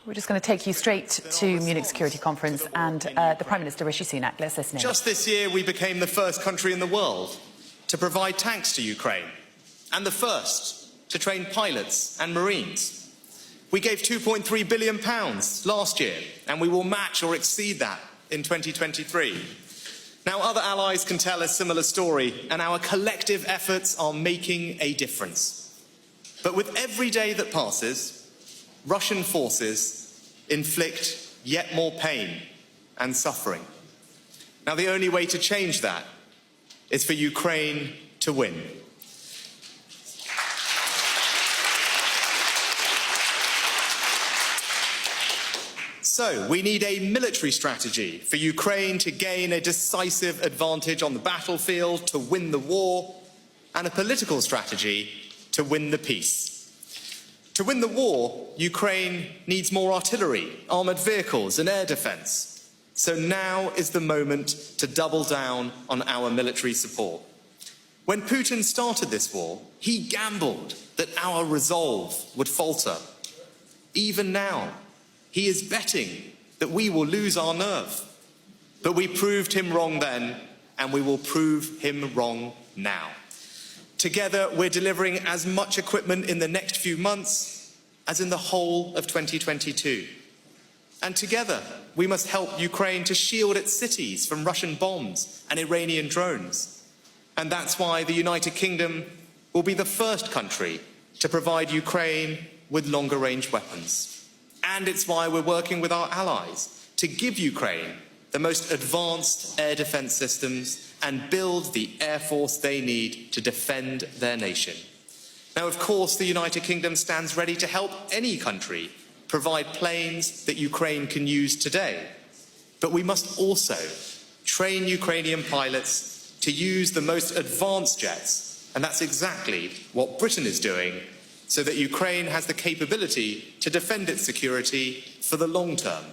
We're just going to take you straight to Munich Security Conference and the Prime Minister Rishi Sunak. Let's listen in. Just this year, we became the first country in the world to provide tanks to Ukraine, and the first to train pilots and Marines. We gave £2.3 billion last year, and we will match or exceed that in 2023. Now, other allies can tell a similar story, and our collective efforts are making a difference. But with every day that passes, Russian forces inflict yet more pain and suffering. Now, the only way to change that is for Ukraine to win. So, we need a military strategy for Ukraine to gain a decisive advantage on the battlefield, to win the war, and a political strategy to win the peace. To win the war, Ukraine needs more artillery, armoured vehicles and air defence. So now is the moment to double down on our military support. When Putin started this war, he gambled that our resolve would falter. Even now, he is betting that we will lose our nerve. But we proved him wrong then, and we will prove him wrong now. Together, we're delivering as much equipment in the next few months as in the whole of 2022. And together, we must help Ukraine to shield its cities from Russian bombs and Iranian drones. And that's why the United Kingdom will be the first country to provide Ukraine with longer-range weapons. And it's why we're working with our allies to give Ukraine the most advanced air defence systems and build the air force they need to defend their nation. Now, of course, the United Kingdom stands ready to help any country provide planes that Ukraine can use today. But we must also train Ukrainian pilots to use the most advanced jets, and that's exactly what Britain is doing, so that Ukraine has the capability to defend its security for the long term.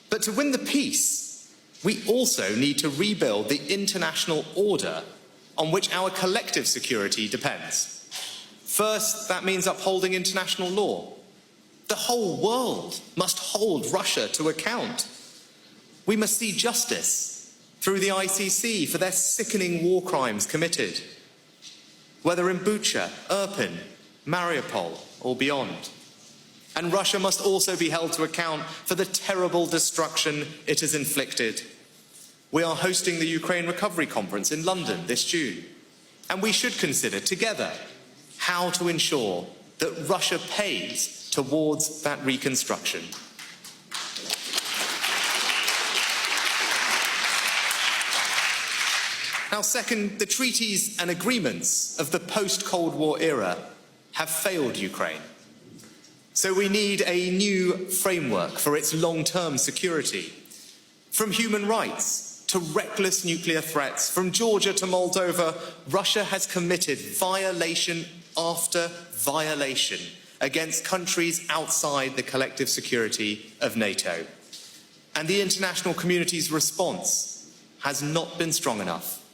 But to win the peace, we also need to rebuild the international order on which our collective security depends. First, that means upholding international law. The whole world must hold Russia to account. We must see justice through the ICC for their sickening war crimes committed, whether in Bucha, Irpin, Mariupol, or beyond. And Russia must also be held to account for the terrible destruction it has inflicted. We are hosting the Ukraine Recovery Conference in London this June, and we should consider together how to ensure that Russia pays towards that reconstruction. Now, second, the treaties and agreements of the post-Cold War era have failed Ukraine. So we need a new framework for its long-term security. From human rights to reckless nuclear threats, from Georgia to Moldova, Russia has committed violation after violation against countries outside the collective security of NATO. And the international community's response has not been strong enough.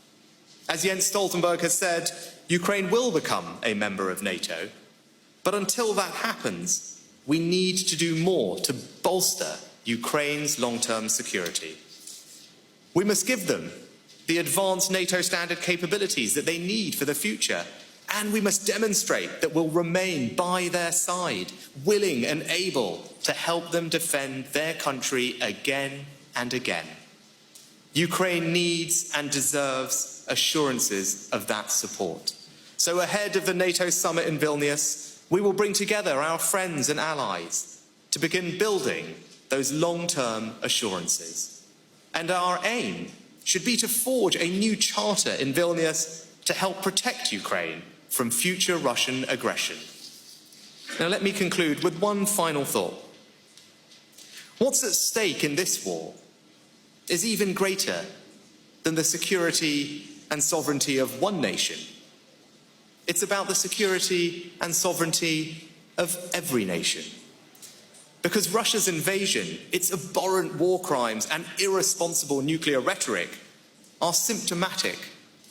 As Jens Stoltenberg has said, Ukraine will become a member of NATO. But until that happens, we need to do more to bolster Ukraine's long-term security. We must give them the advanced NATO standard capabilities that they need for the future, and we must demonstrate that we'll remain by their side, willing and able to help them defend their country again and again. Ukraine needs and deserves assurances of that support. So ahead of the NATO summit in Vilnius, we will bring together our friends and allies to begin building those long-term assurances. And our aim should be to forge a new charter in Vilnius to help protect Ukraine from future Russian aggression. Now, let me conclude with one final thought. What's at stake in this war is even greater than the security and sovereignty of one nation. It's about the security and sovereignty of every nation. Because Russia's invasion, its abhorrent war crimes and irresponsible nuclear rhetoric are symptomatic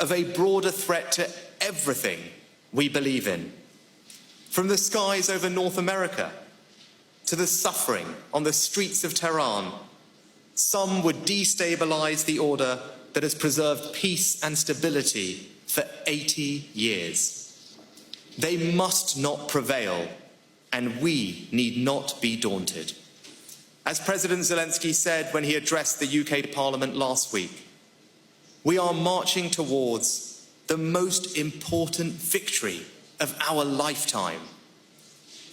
of a broader threat to everything we believe in. From the skies over North America to the suffering on the streets of Tehran, some would destabilise the order that has preserved peace and stability for 80 years. They must not prevail, and we need not be daunted. As President Zelensky said when he addressed the UK Parliament last week, we are marching towards the most important victory of our lifetime.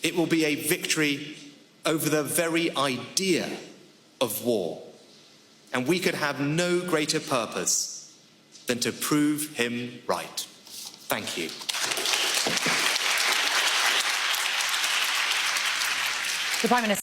It will be a victory over the very idea of war, and we could have no greater purpose than to prove him right. Thank you. The Prime Minister.